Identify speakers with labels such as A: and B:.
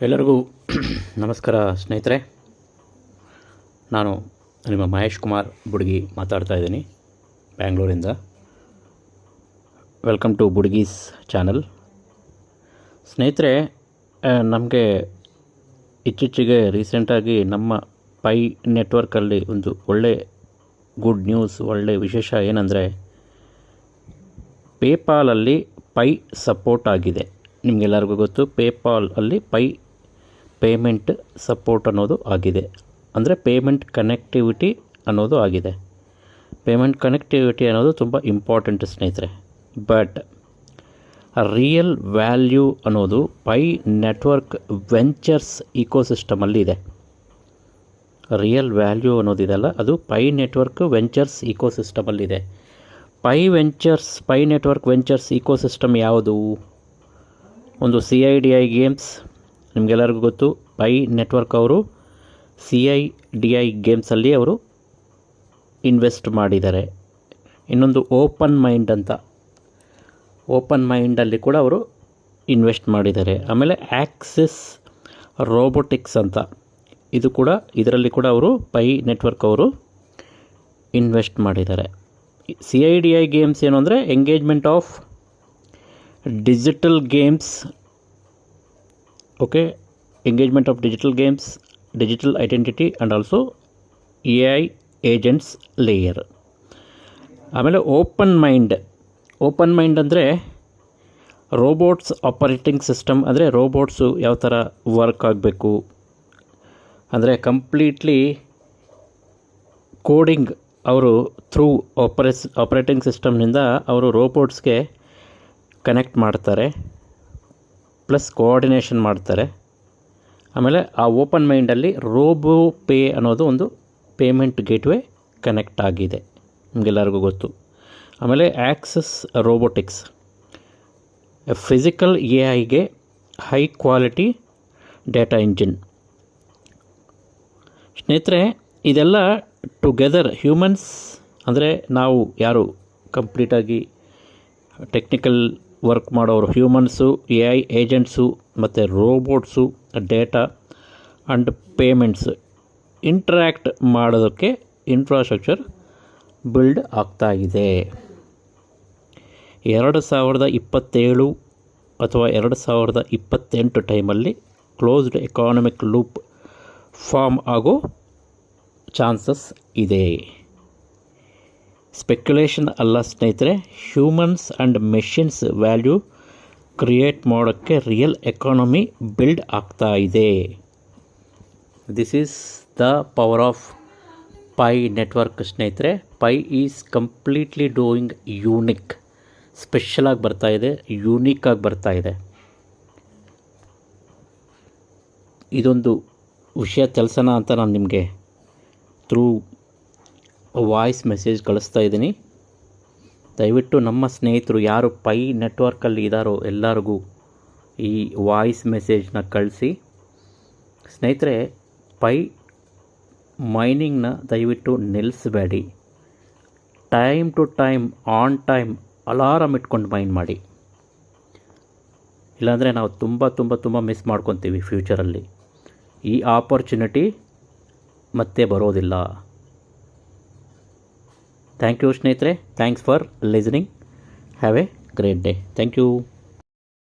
A: ಎಲ್ಲರಿಗೂ ನಮಸ್ಕಾರ ಸ್ನೇಹಿತರೆ. ನಾನು ನಿಮ್ಮ ಮಹೇಶ್ ಕುಮಾರ್ ಬುಡ್ಗಿ ಮಾತಾಡ್ತಾ ಇದ್ದೀನಿ ಬ್ಯಾಂಗ್ಳೂರಿಂದ. Welcome to Budgi's channel. ಸ್ನೇಹಿತರೆ, ನಮಗೆ ಇತ್ತೀಚೆಗೆ ರೀಸೆಂಟಾಗಿ ನಮ್ಮ ಪೈ ನೆಟ್ವರ್ಕಲ್ಲಿ ಒಂದು ಒಳ್ಳೆ ಗುಡ್ ನ್ಯೂಸ್, ಒಳ್ಳೆ ವಿಶೇಷ ಏನಂದರೆ ಪೇಪಾಲಲ್ಲಿ ಪೈ ಸಪೋರ್ಟ್ ಆಗಿದೆ. ನಿಮಗೆಲ್ಲರಿಗೂ ಗೊತ್ತು, ಪೇಪಾಲಲ್ಲಿ ಪೈ ಪೇಮೆಂಟ್ ಸಪೋರ್ಟ್ ಅನ್ನೋದು ಆಗಿದೆ. ಅಂದರೆ ಪೇಮೆಂಟ್ ಕನೆಕ್ಟಿವಿಟಿ ಅನ್ನೋದು ಆಗಿದೆ. ಪೇಮೆಂಟ್ ಕನೆಕ್ಟಿವಿಟಿ ಅನ್ನೋದು ತುಂಬ ಇಂಪಾರ್ಟೆಂಟ್ ಸ್ನೇಹಿತರೆ. ಬಟ್ ರಿಯಲ್ ವ್ಯಾಲ್ಯೂ ಅನ್ನೋದು ಪೈ ನೆಟ್ವರ್ಕ್ ವೆಂಚರ್ಸ್ ಇಕೋಸಿಸ್ಟಮಲ್ಲಿ ಇದೆ. ರಿಯಲ್ ವ್ಯಾಲ್ಯೂ ಅನ್ನೋದಿದೆಲ್ಲ ಅದು ಪೈ ನೆಟ್ವರ್ಕ್ ವೆಂಚರ್ಸ್ ಇಕೋಸಿಸ್ಟಮಲ್ಲಿದೆ. ಪೈ ನೆಟ್ವರ್ಕ್ ವೆಂಚರ್ಸ್ ಇಕೋಸಿಸ್ಟಮ್ ಯಾವುದು? ಒಂದು CIDI ಗೇಮ್ಸ್, ನಿಮಗೆಲ್ಲರಿಗೂ ಗೊತ್ತು. ಪೈ ನೆಟ್ವರ್ಕ್ ಅವರು CIDI ಗೇಮ್ಸಲ್ಲಿ ಅವರು ಇನ್ವೆಸ್ಟ್ ಮಾಡಿದ್ದಾರೆ. ಇನ್ನೊಂದು ಓಪನ್ ಮೈಂಡ್ ಅಂತ, ಓಪನ್ ಮೈಂಡಲ್ಲಿ ಕೂಡ ಅವರು ಇನ್ವೆಸ್ಟ್ ಮಾಡಿದ್ದಾರೆ. ಆಮೇಲೆ ಆಕ್ಸಿಸ್ ರೋಬೋಟಿಕ್ಸ್ ಅಂತ, ಇದು ಕೂಡ, ಇದರಲ್ಲಿ ಕೂಡ ಅವರು ಪೈ ನೆಟ್ವರ್ಕ್ ಅವರು ಇನ್ವೆಸ್ಟ್ ಮಾಡಿದ್ದಾರೆ. CIDI ಗೇಮ್ಸ್ ಏನು ಅಂದರೆ engagement of digital games, okay, engagement of digital games, digital identity and also AI agents layer. ಆಮೇಲೆ ಓಪನ್ ಮೈಂಡ್ ಅಂದರೆ ರೋಬೋಟ್ಸ್ ಆಪರೇಟಿಂಗ್ ಸಿಸ್ಟಮ್. ಅಂದರೆ ರೋಬೋಟ್ಸು ಯಾವ ಥರ ವರ್ಕ್ ಆಗಬೇಕು, ಅಂದರೆ ಕಂಪ್ಲೀಟ್ಲಿ ಕೋಡಿಂಗ್ ಅವರು ಥ್ರೂ ಆಪರೇಟಿಂಗ್ ಸಿಸ್ಟಮ್ನಿಂದ ಅವರು ರೋಬೋಟ್ಸ್ಗೆ ಕನೆಕ್ಟ್ ಮಾಡ್ತಾರೆ, ಪ್ಲಸ್ ಕೋಆರ್ಡಿನೇಷನ್ ಮಾಡ್ತಾರೆ. ಆಮೇಲೆ ಆ ಓಪನ್ ಮೈಂಡಲ್ಲಿ ರೋಬೋ ಪೇ ಅನ್ನೋದು ಒಂದು ಪೇಮೆಂಟ್ ಗೇಟ್ವೇ ಕನೆಕ್ಟ್ ಆಗಿದೆ, ನಿಮಗೆಲ್ಲರಿಗೂ ಗೊತ್ತು. ಆಮೇಲೆ ಆಕ್ಸಿಸ್ ರೋಬೋಟಿಕ್ಸ್ ಫಿಸಿಕಲ್ AIಗೆ ಹೈ ಕ್ವಾಲಿಟಿ ಡೇಟಾ ಇಂಜಿನ್. ಸ್ನೇಹಿತರೆ, ಇದೆಲ್ಲ ಟುಗೆದರ್ ಹ್ಯೂಮನ್ಸ್, ಅಂದರೆ ನಾವು ಯಾರು ಕಂಪ್ಲೀಟಾಗಿ ಟೆಕ್ನಿಕಲ್ ವರ್ಕ್ ಮಾಡೋರು, ಹ್ಯೂಮನ್ಸು, AI ಏಜೆಂಟ್ಸು ಮತ್ತು robots, data and payments interact ಮಾಡೋದಕ್ಕೆ ಇನ್ಫ್ರಾಸ್ಟ್ರಕ್ಚರ್ ಬಿಲ್ಡ್ ಆಗ್ತಾಯಿದೆ. 2027 ಅಥವಾ 2028 ಟೈಮಲ್ಲಿ ಕ್ಲೋಸ್ಡ್ ಎಕಾನಮಿಕ್ ಲೂಪ್ ಫಾರ್ಮ್ ಆಗೋ ಚಾನ್ಸಸ್ ಇದೆ. ಸ್ಪೆಕ್ಯುಲೇಷನ್ ಅಲ್ಲ ಸ್ನೇಹಿತರೆ, humans and machines value create ಮಾಡೋಕ್ಕೆ ರಿಯಲ್ ಎಕಾನಮಿ ಬಿಲ್ಡ್ ಆಗ್ತಾ ಇದೆ. This is the power of Pi Network ಸ್ನೇಹಿತರೆ. Pi is completely doing unique, ಸ್ಪೆಷಲಾಗಿ ಬರ್ತಾಯಿದೆ, ಯೂನಿಕ್ಕಾಗಿ ಬರ್ತಾಯಿದೆ. ಇದೊಂದು ವಿಷಯ ತಿಳಿಸೋಣ ಅಂತ ನಾನು ನಿಮಗೆ ಥ್ರೂ ವಾಯ್ಸ್ ಮೆಸೇಜ್ ಕಳಿಸ್ತಾ ಇದ್ದೀನಿ. ದಯವಿಟ್ಟು ನಮ್ಮ ಸ್ನೇಹಿತರು ಯಾರು ಪೈ ನೆಟ್ವರ್ಕಲ್ಲಿ ಇದ್ದಾರೋ ಎಲ್ಲರಿಗೂ ಈ ವಾಯ್ಸ್ ಮೆಸೇಜ್ನ ಕಳಿಸಿ. ಸ್ನೇಹಿತರೆ, ಪೈ ಮೈನಿಂಗ್ನ ದಯವಿಟ್ಟು ನಿಲ್ಲಿಸಬೇಡಿ. Time to time, on time alarm ಇಟ್ಕೊಂಡು ಮೈನ್ ಮಾಡಿ. ಇಲ್ಲಾಂದರೆ ನಾವು ತುಂಬ ಮಿಸ್ ಮಾಡ್ಕೊತೀವಿ ಫ್ಯೂಚರಲ್ಲಿ. ಈ ಆಪರ್ಚುನಿಟಿ ಮತ್ತೆ ಬರೋದಿಲ್ಲ. ಥ್ಯಾಂಕ್ ಯು ಸ್ನೇಹಿತರೆ. Thanks for listening. Have a great day. Thank you.